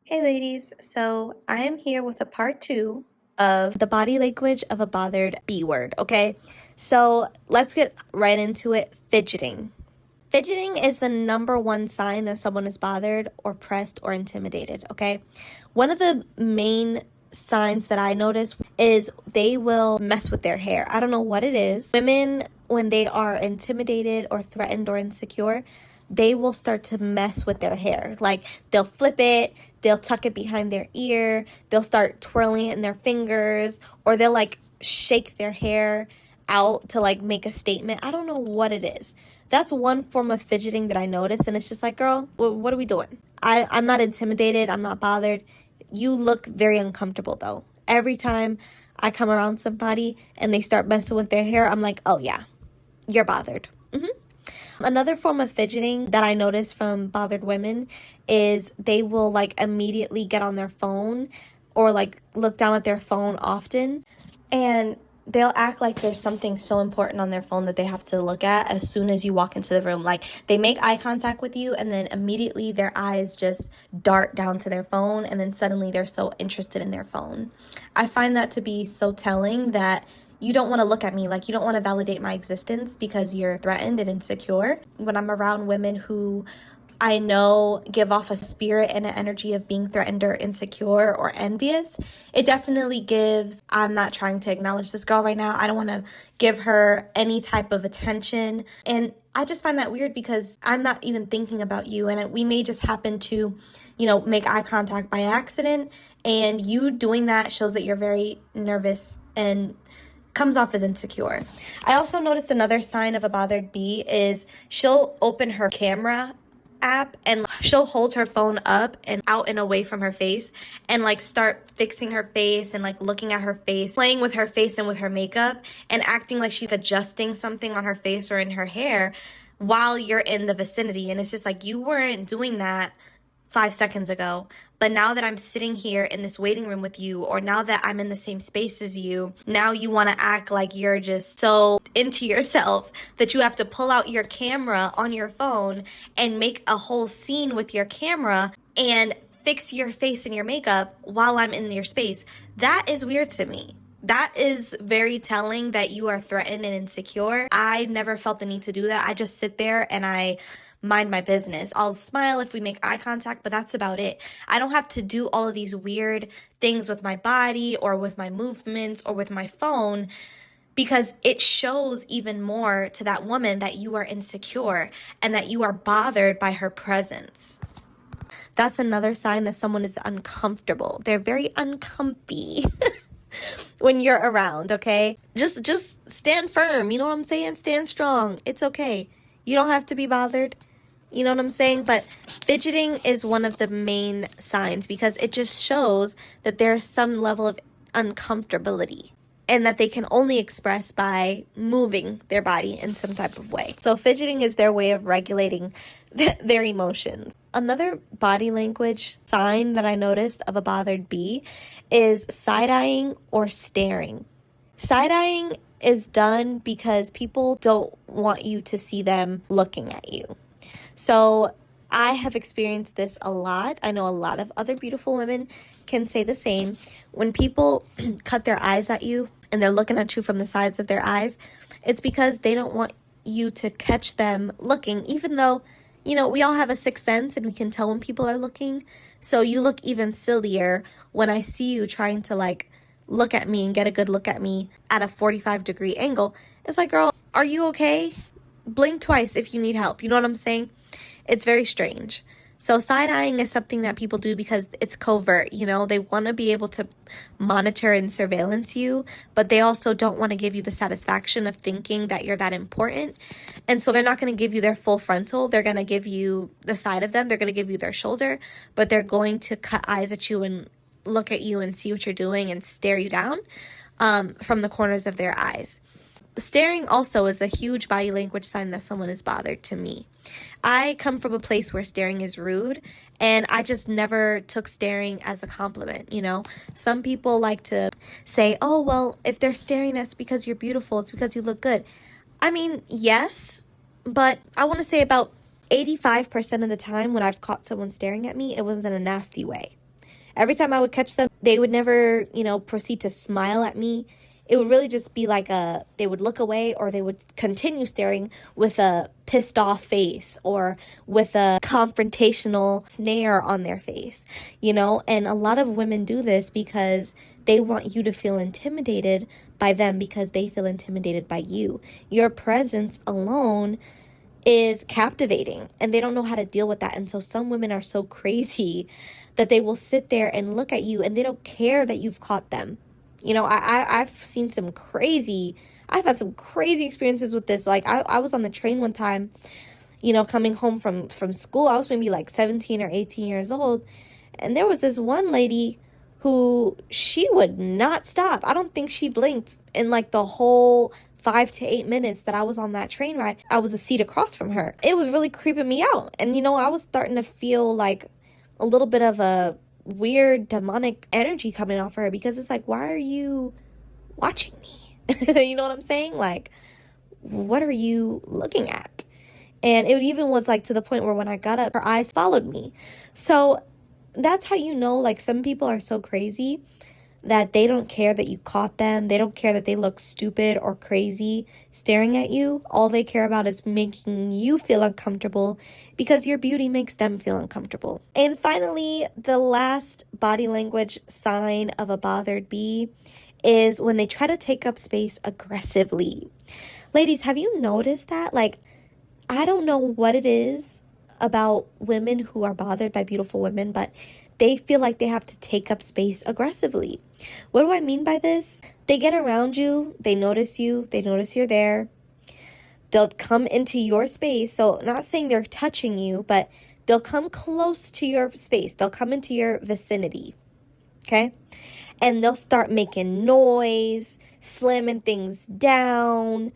Hey ladies, so I am here with a part 2 of the body language of a bothered B word, okay? So let's get right into it. Fidgeting. Fidgeting is the number one sign that someone is bothered or pressed or intimidated, okay? One of the main signs that I notice is they will mess with their hair. I don't know what it is. Women, when they are intimidated or threatened or insecure, they will start to mess with their hair. Like they'll flip it, they'll tuck it behind their ear, they'll start twirling it in their fingers, or they'll like shake their hair out to like make a statement. I don't know what it is. That's one form of fidgeting that I notice, and it's just like, girl, what are we doing? I'm not intimidated. I'm not bothered. You look very uncomfortable, though. Every time I come around somebody and they start messing with their hair, I'm like, oh, yeah, you're bothered. Another form of fidgeting that I notice from bothered women is they will like immediately get on their phone or like look down at their phone often, and they'll act like there's something so important on their phone that they have to look at as soon as you walk into the room. Like they make eye contact with you and then immediately their eyes just dart down to their phone, and then suddenly they're so interested in their phone. I find that to be so telling that you don't want to look at me, like you don't want to validate my existence because you're threatened and insecure. When I'm around women who I know give off a spirit and an energy of being threatened or insecure or envious, it definitely gives, I'm not trying to acknowledge this girl right now. I don't want to give her any type of attention. And I just find that weird because I'm not even thinking about you. And we may just happen to, make eye contact by accident. And you doing that shows that you're very nervous and comes off as insecure. I also noticed another sign of a bothered bee is she'll open her camera app and she'll hold her phone up and out and away from her face and like start fixing her face and like looking at her face, playing with her face and with her makeup and acting like she's adjusting something on her face or in her hair while you're in the vicinity. And it's just like, you weren't doing that 5 seconds ago. But now that I'm sitting here in this waiting room with you, or now that I'm in the same space as you, now you want to act like you're just so into yourself that you have to pull out your camera on your phone and make a whole scene with your camera and fix your face and your makeup while I'm in your space. That is weird to me. That is very telling that you are threatened and insecure. I never felt the need to do that. I just sit there and I mind my business. I'll smile if we make eye contact, but that's about it. I don't have to do all of these weird things with my body or with my movements or with my phone, because it shows even more to that woman that you are insecure and that you are bothered by her presence. That's another sign that someone is uncomfortable. They're very uncomfy when you're around, okay? Just stand firm, you know what I'm saying? Stand strong. It's okay. You don't have to be bothered. You know what I'm saying? But fidgeting is one of the main signs because it just shows that there's some level of uncomfortability and that they can only express by moving their body in some type of way. So fidgeting is their way of regulating their emotions. Another body language sign that I noticed of a bothered bee is side-eyeing or staring. Side-eyeing is done because people don't want you to see them looking at you. So I have experienced this a lot. I know a lot of other beautiful women can say the same. When people cut their eyes at you and they're looking at you from the sides of their eyes, it's because they don't want you to catch them looking, even though, we all have a sixth sense and we can tell when people are looking. So you look even sillier when I see you trying to like look at me and get a good look at me at a 45-degree angle. It's like, girl, are you okay? Blink twice if you need help. You know what I'm saying? It's very strange. So side-eyeing is something that people do because it's covert, they want to be able to monitor and surveillance you, but they also don't want to give you the satisfaction of thinking that you're that important. And so they're not going to give you their full frontal. They're going to give you the side of them. They're going to give you their shoulder, but they're going to cut eyes at you and look at you and see what you're doing and stare you down from the corners of their eyes. Staring also is a huge body language sign that someone is bothered to me. I come from a place where staring is rude, and I just never took staring as a compliment, Some people like to say, oh, well, if they're staring, that's because you're beautiful. It's because you look good. I mean, yes, but I want to say about 85% of the time when I've caught someone staring at me, it was in a nasty way. Every time I would catch them, they would never, proceed to smile at me. It would really just be like they would look away, or they would continue staring with a pissed off face or with a confrontational snare on their face, and a lot of women do this because they want you to feel intimidated by them because they feel intimidated by you. Your presence alone is captivating, and they don't know how to deal with that. And so some women are so crazy that they will sit there and look at you and they don't care that you've caught them. I've seen I've had some crazy experiences with this. Like I was on the train one time, coming home from school. I was maybe like 17 or 18 years old. And there was this one lady who, she would not stop. I don't think she blinked in like the whole 5 to 8 minutes that I was on that train ride. I was a seat across from her. It was really creeping me out. And, I was starting to feel like a little bit of a weird demonic energy coming off of her, because it's like, why are you watching me? You know what I'm saying? Like, what are you looking at? And it even was like to the point where when I got up, her eyes followed me. So that's how like some people are so crazy that they don't care that you caught them. They don't care that they look stupid or crazy staring at you. All they care about is making you feel uncomfortable because your beauty makes them feel uncomfortable. And finally, the last body language sign of a bothered bee is when they try to take up space aggressively. Ladies, have you noticed that? Like, I don't know what it is about women who are bothered by beautiful women, but they feel like they have to take up space aggressively. What do I mean by this? They get around you, they notice you're there. They'll come into your space. So not saying they're touching you, but they'll come close to your space. They'll come into your vicinity, okay? And they'll start making noise, slamming things down,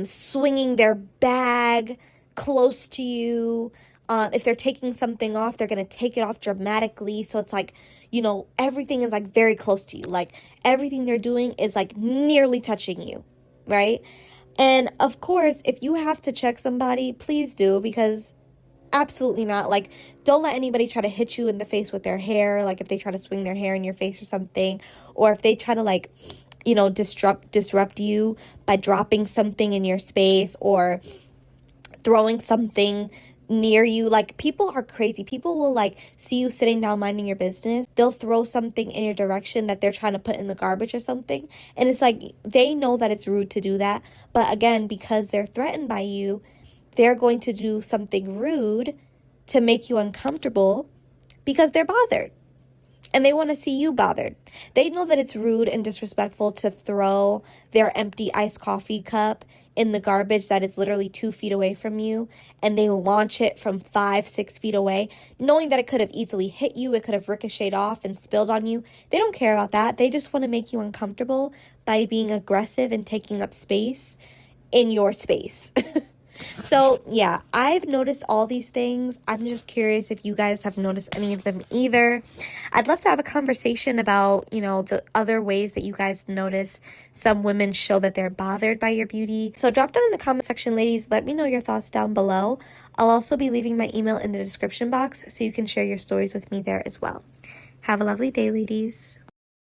swinging their bag close to you. If they're taking something off, they're going to take it off dramatically. So it's like, everything is like very close to you. Like everything they're doing is like nearly touching you, right? And of course, if you have to check somebody, please do, because absolutely not. Like, don't let anybody try to hit you in the face with their hair. Like if they try to swing their hair in your face or something, or if they try to like, disrupt you by dropping something in your space or throwing something near you. Like, people are crazy. People will like see you sitting down minding your business. They'll throw something in your direction that they're trying to put in the garbage or something. And it's like, they know that it's rude to do that. But again, because they're threatened by you, they're going to do something rude to make you uncomfortable because they're bothered. And they want to see you bothered. They know that it's rude and disrespectful to throw their empty iced coffee cup in the garbage that is literally 2 feet away from you, and they launch it from 5-6 feet away, knowing that it could have easily hit you, it could have ricocheted off and spilled on you. They don't care about that. They just want to make you uncomfortable by being aggressive and taking up space in your space. So yeah, I've noticed all these things. I'm just curious if you guys have noticed any of them either. I'd love to have a conversation about, the other ways that you guys notice some women show that they're bothered by your beauty. So drop down in the comment section, ladies. Let me know your thoughts down below. I'll also be leaving my email in the description box so you can share your stories with me there as well. Have a lovely day, ladies.